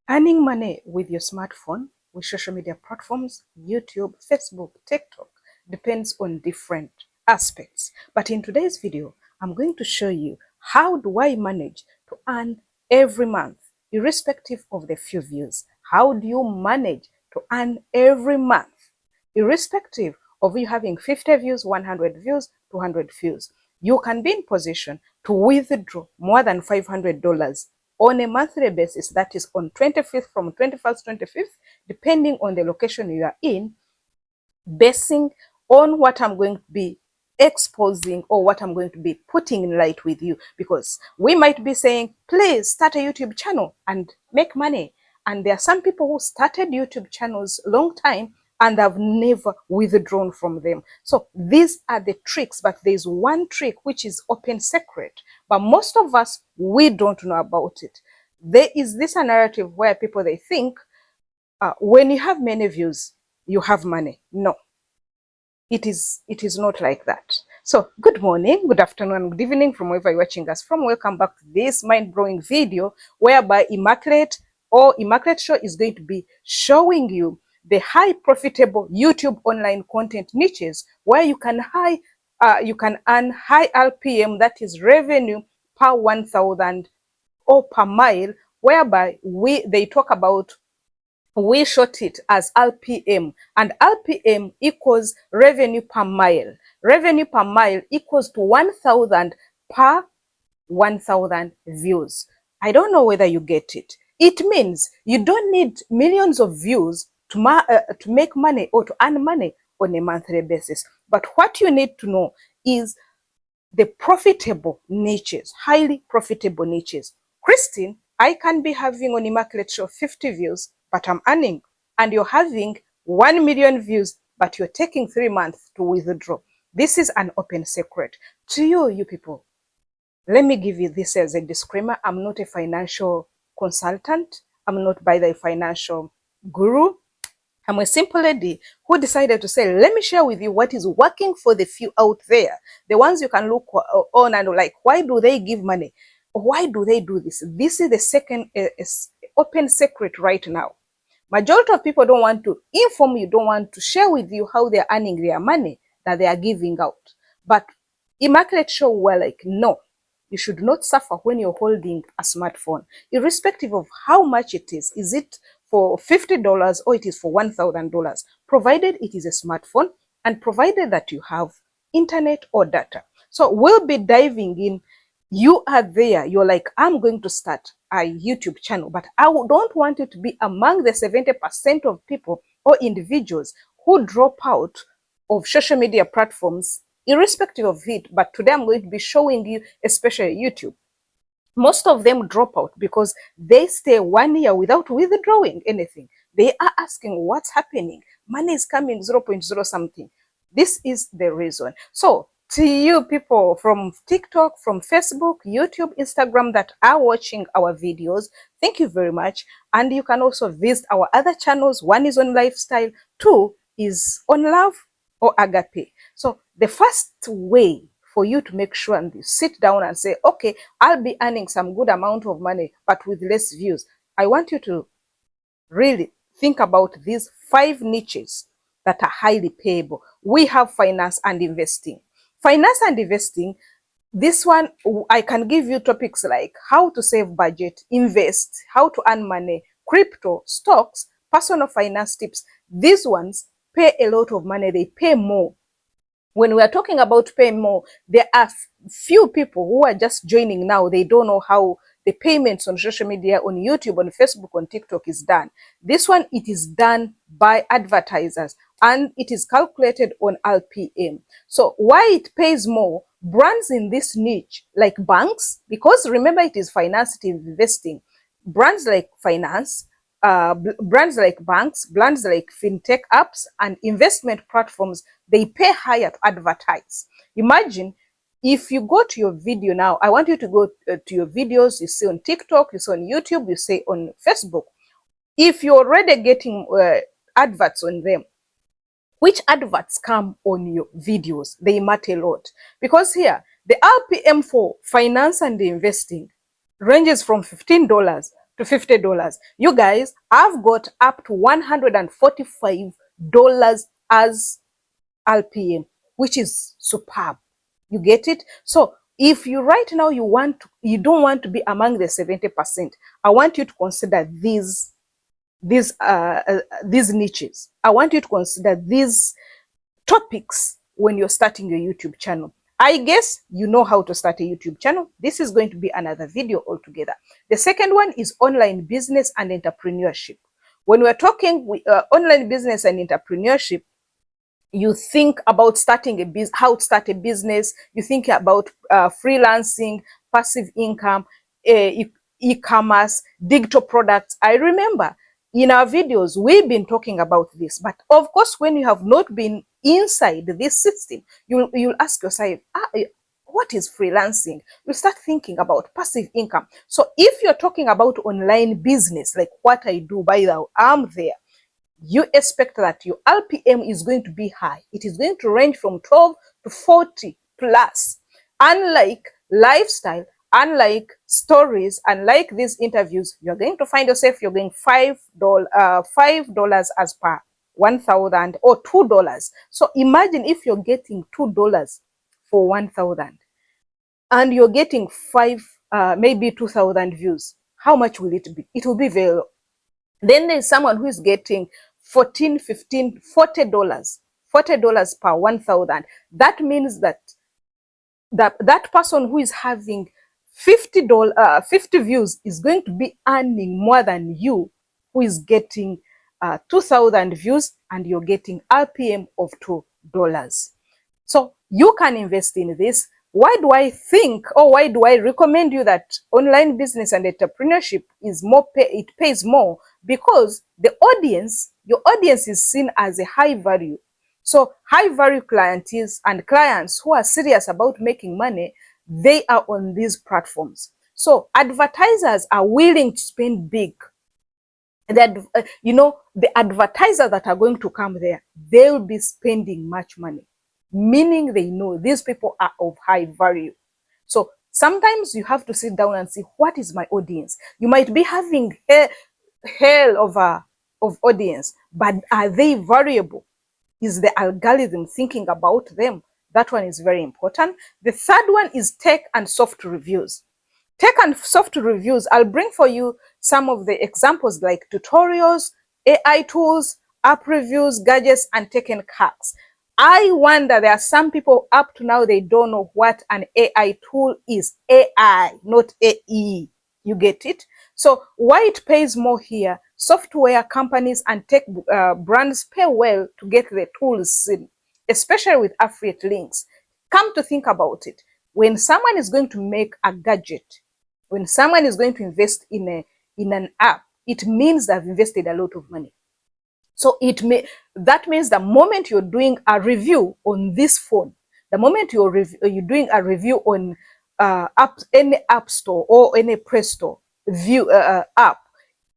Earning money with your smartphone with social media platforms, YouTube, Facebook, TikTok, depends on different aspects. But in today's video, I'm going to show you how do I manage to earn every month, irrespective of the few views. How do you manage to earn every month, irrespective of you having 50 views, 100 views, 200 views? You can be in position to withdraw more than $500 on a monthly basis, that is on 25th, from 21st, 25th, depending on the location you are in, basing on what I'm going to be exposing or what I'm going to be putting in light with you. Because we might be saying, please start a YouTube channel and make money. And there are some people who started YouTube channels long time and have never withdrawn from them. So these are the tricks, but there's one trick which is open secret, but most of us, we don't know about it. There is this narrative where people, they think when you have many views, you have money. No, it is not like that. So good morning, good afternoon, good evening from wherever you're watching us from. Welcome back to this mind-blowing video whereby Immaculate Show is going to be showing you the high profitable YouTube online content niches where you can earn high RPM, that is revenue per 1,000 or per mile, whereby they talk about, we short it as RPM, and RPM equals revenue per mile. Revenue per mile equals to 1,000 per 1,000 views. I don't know whether you get it. It means you don't need millions of views to make money or to earn money on a monthly basis. But what you need to know is the profitable niches, highly profitable niches. Christine, I can be having on Immaculate Show 50 views, but I'm earning. And you're having 1 million views, but you're taking 3 months to withdraw. This is an open secret. To you people, let me give you this as a disclaimer. I'm not a financial consultant. I'm not by the financial guru. I'm a simple lady who decided to say, let me share with you what is working for the few out there. The ones you can look on and like, why do they give money? Why do they do this? This is the second open secret right now. Majority of people don't want to inform you, don't want to share with you how they're earning their money that they are giving out. But Immaculate Show were like, no, you should not suffer when you're holding a smartphone, irrespective of how much it is. Is it for $50 or it is for $1,000, provided it is a smartphone and provided that you have internet or data. So we'll be diving in. You are there, you're like, I'm going to start a YouTube channel, but I don't want it to be among the 70% of people or individuals who drop out of social media platforms, irrespective of it. But today I'm going to be showing you, especially YouTube. Most of them drop out because they stay 1 year without withdrawing anything. They are asking, what's happening? Money is coming 0.0 something. This is the reason. So to you people from TikTok, from Facebook, YouTube, Instagram that are watching our videos, thank you very much. And you can also visit our other channels. One is on lifestyle, 2 is on love or agape. So the first way for you to make sure and you sit down and say, okay, I'll be earning some good amount of money, but with less views. I want you to really think about these 5 niches that are highly payable. We have finance and investing. Finance and investing, this one, I can give you topics like how to save budget, invest, how to earn money, crypto, stocks, personal finance tips. These ones pay a lot of money. They pay more. When we are talking about paying more, there are few people who are just joining now. They don't know how the payments on social media, on YouTube, on Facebook, on TikTok is done. This one, it is done by advertisers and it is calculated on RPM. So why it pays more? Brands in this niche, like banks, because remember it is finance, it is investing. Brands like finance, brands like banks, brands like fintech apps and investment platforms, they pay higher to advertise. Imagine if you go to your video now, I want you to go to your videos you see on TikTok, you see on YouTube, you see on Facebook. If you're already getting adverts on them, which adverts come on your videos? They matter a lot, because here the RPM for finance and investing ranges from $15 to $50. You guys, I've got up to $145 as RPM, which is superb. You get it? So if you right now you don't want to be among the 70%, I want you to consider these niches. I want you to consider these topics when you're starting your YouTube channel. I guess you know how to start a YouTube channel. This is going to be another video altogether. The second one is online business and entrepreneurship. When we're talking online business and entrepreneurship, you think about starting a business, how to start a business. You think about freelancing, passive income, e-commerce, digital products. I remember in our videos, we've been talking about this. But of course, when you have not been inside this system, you'll ask yourself, what is freelancing? You start thinking about passive income. So if you're talking about online business, like what I do, by the way, I'm there, you expect that your RPM is going to be high. It is going to range from 12 to 40 plus. Unlike lifestyle, unlike stories, unlike these interviews, you're going to find yourself, you're going $5 as per 1,000 or $2. So imagine if you're getting $2 for 1,000 and you're getting maybe 2,000 views. How much will it be? It will be very low. Then there's someone who is getting $14, $15, $40 per 1,000. That means that that person who is having 50 views is going to be earning more than you, who is getting 2,000 views and you're getting RPM of $2. So you can invest in this. Why do I think, or why do I recommend you that online business and entrepreneurship is it pays more? Because your audience is seen as a high value. So high value clients and clients who are serious about making money, they are on these platforms. So advertisers are willing to spend big. That the advertisers that are going to come there, they will be spending much money, meaning they know these people are of high value. So sometimes you have to sit down and see, what is my audience? You might be having hell of audience, but are they variable? Is the algorithm thinking about them? That one is very important. The third one is tech and soft reviews. Tech and soft reviews, I'll bring for you some of the examples like tutorials, AI tools, app reviews, gadgets, and tech hacks. I wonder, there are some people up to now, they don't know what an AI tool is. AI, not AE. You get it? So why it pays more here? Software companies and tech brands pay well to get the tools in, especially with affiliate links. Come to think about it, when someone is going to make a gadget, when someone is going to invest in an app, it means they've invested a lot of money. So that means the moment you're doing a review on this phone, the moment you're doing a review on any app store or any Play Store app,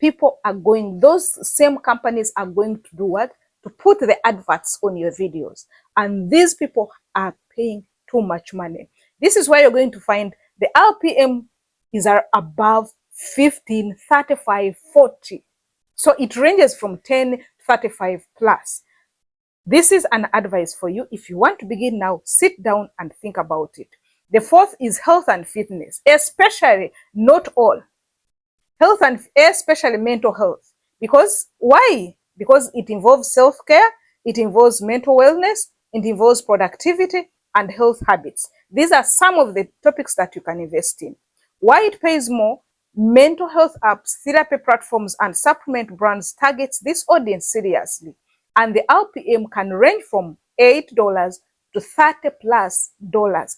those same companies are going to do what? To put the adverts on your videos. And these people are paying too much money. This is why you're going to find the RPM is above 15, 35, 40. So it ranges from 10, 35 plus. This is an advice for you. If you want to begin now, sit down and think about it. The fourth is health and fitness, especially, not all, health and especially mental health. Because why? Because it involves self-care, it involves mental wellness, it involves productivity and health habits. These are some of the topics that you can invest in. Why it pays more? Mental health apps, therapy platforms, and supplement brands targets this audience seriously. And the RPM can range from $8 to $30 plus,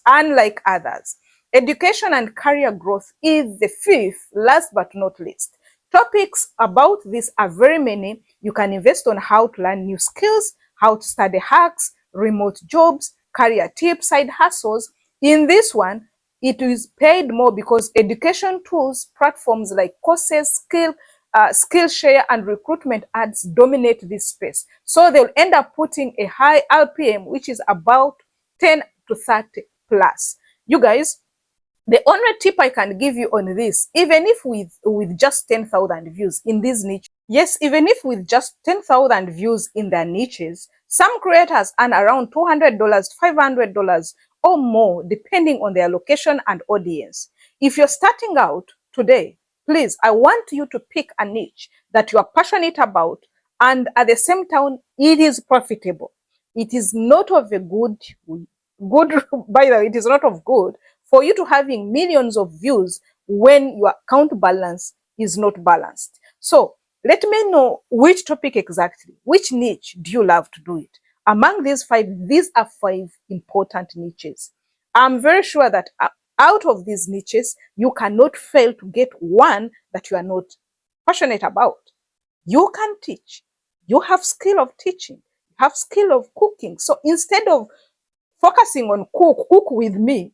unlike others. Education and career growth is the fifth, last but not least. Topics about this are very many. You can invest on how to learn new skills, how to study hacks, remote jobs, career tips, side hustles. In this one, it is paid more because education tools, platforms like courses, Skillshare, and recruitment ads dominate this space. So they'll end up putting a high RPM, which is about 10 to 30 plus. You guys, The only tip I can give you on this, even if with just 10,000 views in this niche, yes, even if with just 10,000 views in their niches, some creators earn around $200, $500 or more, depending on their location and audience. If you're starting out today, please, I want you to pick a niche that you are passionate about, and at the same time, it is profitable. It is not of a good, by the way, it is not of good for you to having millions of views when your account balance is not balanced. So let me know which topic exactly, which niche do you love to do it? Among these five, these are five important niches. I'm very sure that out of these niches, you cannot fail to get one that you are not passionate about. You can teach. You have skill of teaching. You have skill of cooking. So instead of focusing on cook with me,